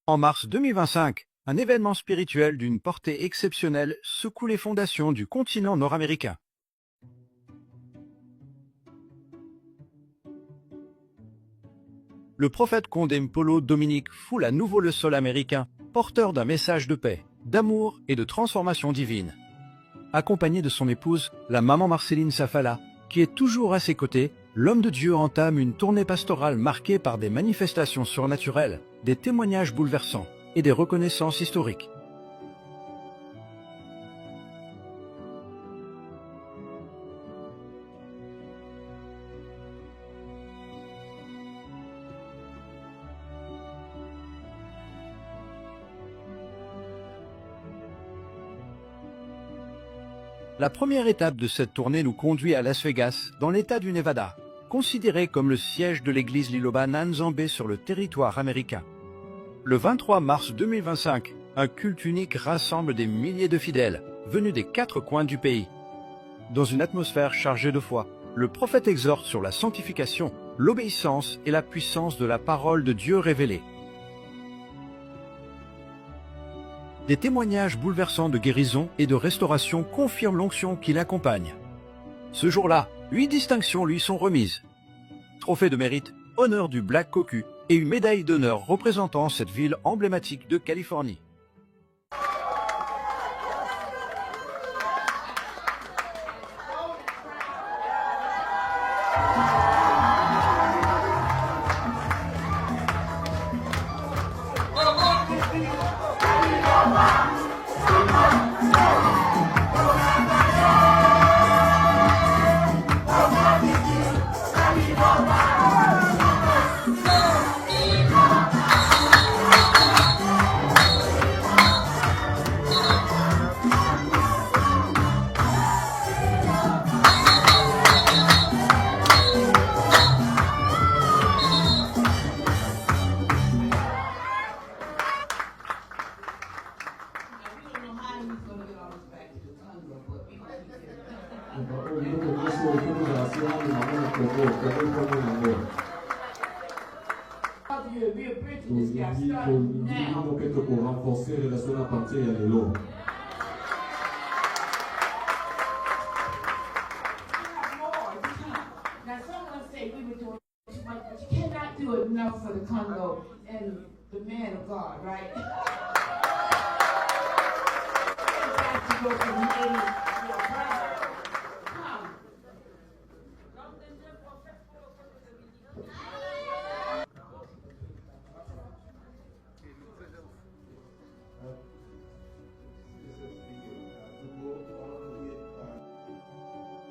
En mars 2025, un événement spirituel d'une portée exceptionnelle secoue les fondations du continent nord-américain. Le prophète Condé-Polo Dominique foule à nouveau le sol américain, porteur d'un message de paix, d'amour et de transformation divine. Accompagné de son épouse, la maman Marceline Safala, qui est toujours à ses côtés, l'homme de Dieu entame une tournée pastorale marquée par des manifestations surnaturelles, des témoignages bouleversants et des reconnaissances historiques. La première étape de cette tournée nous conduit à Las Vegas, dans l'État du Nevada, considéré comme le siège de l'église Liloba Nanzambé sur le territoire américain. Le 23 mars 2025, un culte unique rassemble des milliers de fidèles, venus des 4 coins du pays. Dans une atmosphère chargée de foi, le prophète exhorte sur la sanctification, l'obéissance et la puissance de la parole de Dieu révélée. Des témoignages bouleversants de guérison et de restauration confirment l'onction qui l'accompagne. Ce jour-là, 8 distinctions lui sont remises. Trophée de mérite, honneur du Black Cocu et une médaille d'honneur représentant cette ville emblématique de Californie. Pour renforcer les relations à partir de l'eau. Now someone say we were doing too much, but you cannot do enough for the Congo and the man of God, right? You go from Haiti, your brother, come.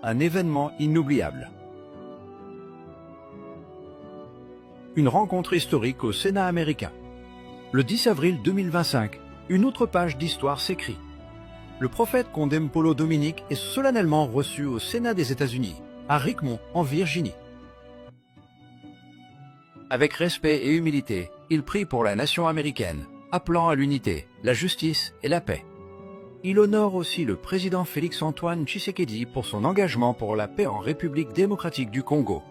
Un événement inoubliable. Une rencontre historique au Sénat américain. Le 10 avril 2025, une autre page d'histoire s'écrit. Le prophète Condé-Polo Dominique est solennellement reçu au Sénat des États-Unis, à Richmond, en Virginie. Avec respect et humilité, il prie pour la nation américaine, appelant à l'unité, la justice et la paix. Il honore aussi le président Félix-Antoine Tshisekedi pour son engagement pour la paix en République démocratique du Congo.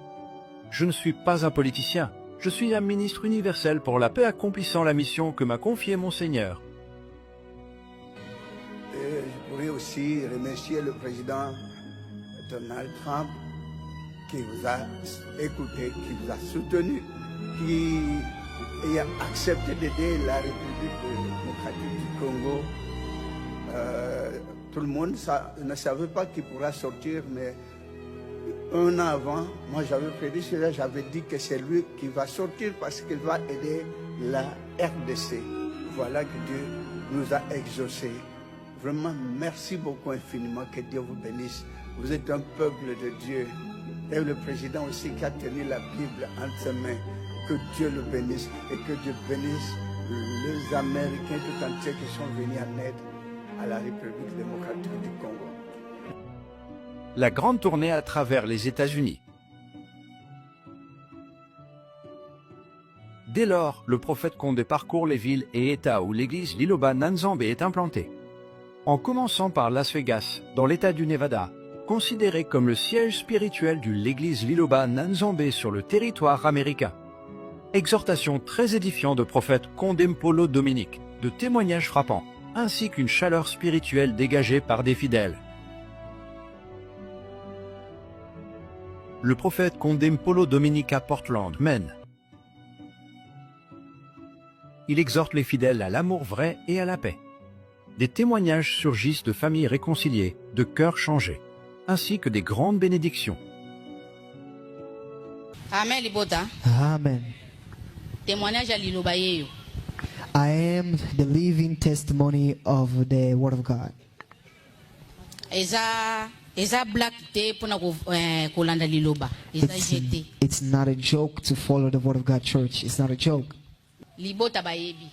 Je ne suis pas un politicien, je suis un ministre universel pour la paix accomplissant la mission que m'a confiée mon Seigneur. Et je pourrais aussi remercier le président Donald Trump qui vous a écouté, qui vous a soutenu, qui a accepté d'aider la République démocratique du Congo. Tout le monde ne savait pas qu'il pourra sortir, mais un an avant, moi j'avais prédit cela, j'avais dit que c'est lui qui va sortir parce qu'il va aider la RDC. Voilà que Dieu nous a exaucés. Vraiment, merci beaucoup infiniment, que Dieu vous bénisse. Vous êtes un peuple de Dieu. Et le président aussi qui a tenu la Bible entre ses mains. Que Dieu le bénisse et que Dieu bénisse les Américains tout entiers qui sont venus en aide à la République démocratique du Congo. La grande tournée à travers les États-Unis. Dès lors, le prophète Condé parcourt les villes et États où l'église Liloba Nanzambé est implantée. En commençant par Las Vegas, dans l'État du Nevada, considéré comme le siège spirituel de l'église Liloba Nanzambé sur le territoire américain. Exhortation très édifiante de prophète Condempolo Dominique, de témoignages frappants, ainsi qu'une chaleur spirituelle dégagée par des fidèles. Le prophète Condempolo Dominique à Portland, Maine. Il exhorte les fidèles à l'amour vrai et à la paix. Des témoignages surgissent de familles réconciliées, de cœurs changés, ainsi que des grandes bénédictions. Amen libota. Amen. Témoignage à liloba yeyo. I am the living testimony of the Word of God. Eza black te pona kolanda liloba. Eza jete. It's not a joke to follow the Word of God, church. It's not a joke. Libota bayebi.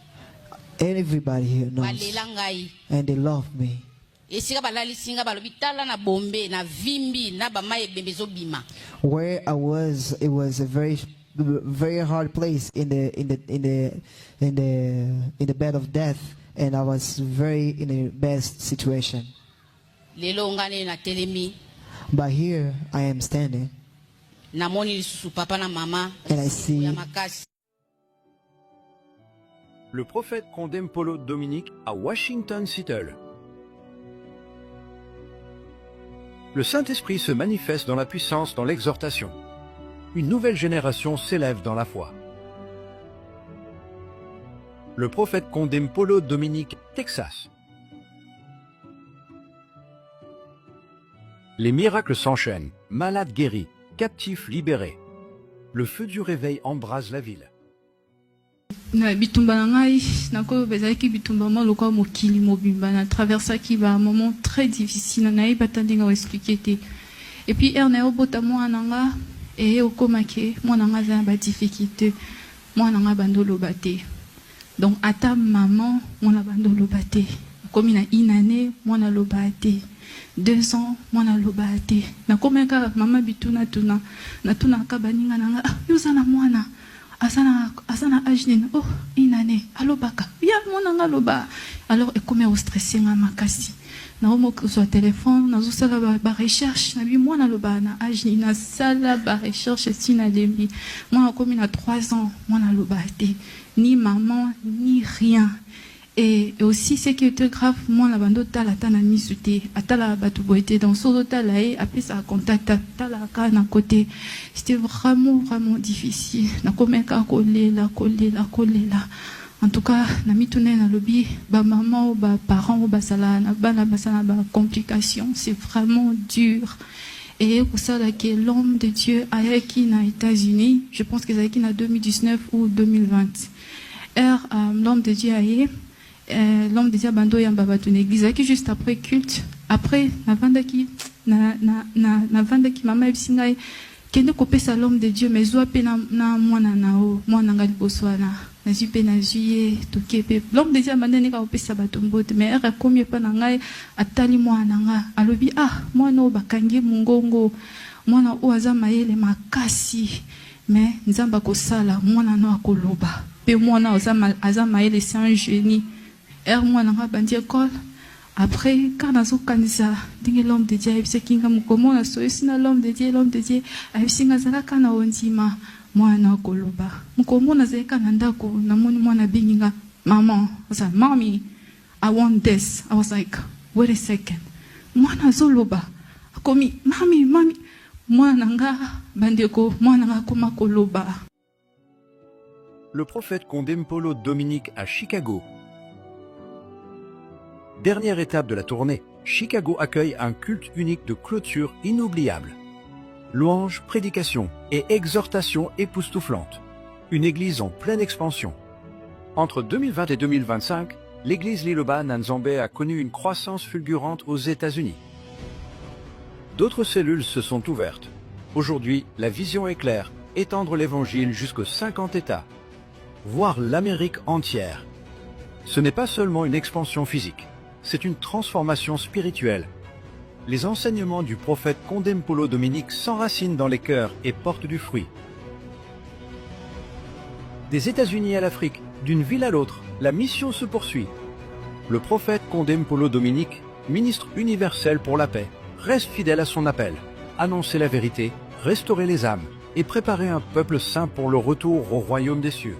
Everybody here knows. Balela ngai. And they love me. Esika balali singa balobi tala na bombe na vimbi na bamaye bembezo bima. Where I was, it was a very hard place in the bed of death, and I was very in a bad situation. Lelo ngane na telemi. But here I am standing, Na moni lisusu papa na mama. and I see Ya makasi. Le prophète Condempolo Dominique à Washington Seattle. Le Saint-Esprit se manifeste dans la puissance dans l'exhortation. Une nouvelle génération s'élève dans la foi. Le prophète Condempolo Dominique, Texas. Les miracles s'enchaînent, malades guéris, captifs libérés. Le feu du réveil embrase la ville. Na bitumba na ngai nako bezaki bitumba mo lokwa mokili mobimba na traversaki ba moment très difficile na yeba ndinga o expliquer te. Et puis erne obota mo ananga et okomake mo nanga za ba difficulté mo nanga bandolo baté. Donc ata maman mo na bandolo baté. Komi na inane mo na lobaté. 2 ans mo na lobaté. Na komeka mama bituna tuna na tuna ka baninga nanga yuzana mwana. Asana ajnin oh inane alobaka ya monanga loba alors et comme au stressé nga makasi na omo sur téléphone na zo sala ba recherche na bi mwana loba na ajnin na sala ba recherche sina demi moi comme na 3 ans mwana loba te ni maman ni rien. Et aussi, ce qui était grave, moi, la bande tala tana misute, atala batu boité dans son tala et après ça contact tala kana côté. C'était vraiment difficile. Na komeka coller la. En tout cas, na mitune na lobby, ba maman ou ba parents ou ba sala na ba complications, c'est vraiment dur. Et pour ça là que l'homme de Dieu a qui na États-Unis, je pense que c'est qui na 2019 ou 2020. L'homme de Dieu a l'homme de Dieu bando yamba batu l'église qui juste après culte après na vandaki mama ebisingai kende kopesa l'homme de Dieu mais zo pe na mwana nao mwana ngali boswana na zipe na zuye tokepe l'homme de Dieu mandene ka kopesa batu mbote mais era komie pa na ngai atali mwana nga alobi mwana o bakangi mungongo mwana o aza mayele makasi mais nzamba kosala mwana no akoloba pe mwana aza mayele c'est un génie. Moi, je suis école. Après, quand je suis allé l'homme de Dieu, je suis allé l'homme de Dieu, je suis allé l'homme de Dieu, mwana koloba mukomona zeka na ndako na moni mwana binginga maman I was like mommy I want this. I was like wait a second mwana zoloba akomi mami mwana nga bandeko mwana nga koma koloba. Le prophète Condempolo Dominique à Chicago. Dernière étape de la tournée, Chicago accueille un culte unique de clôture inoubliable. Louanges, prédications et exhortations époustouflantes. Une église en pleine expansion. Entre 2020 et 2025, l'église Liloba Nanzambe a connu une croissance fulgurante aux États-Unis. D'autres cellules se sont ouvertes. Aujourd'hui, la vision est claire, étendre l'évangile jusqu'aux 50 États. Voir l'Amérique entière. Ce n'est pas seulement une expansion physique, c'est une transformation spirituelle. Les enseignements du prophète Condempolo Dominique s'enracinent dans les cœurs et portent du fruit. Des États-Unis à l'Afrique, d'une ville à l'autre, la mission se poursuit. Le prophète Condempolo Dominique, ministre universel pour la paix, reste fidèle à son appel, annoncer la vérité, restaurer les âmes, et préparer un peuple saint pour le retour au royaume des cieux.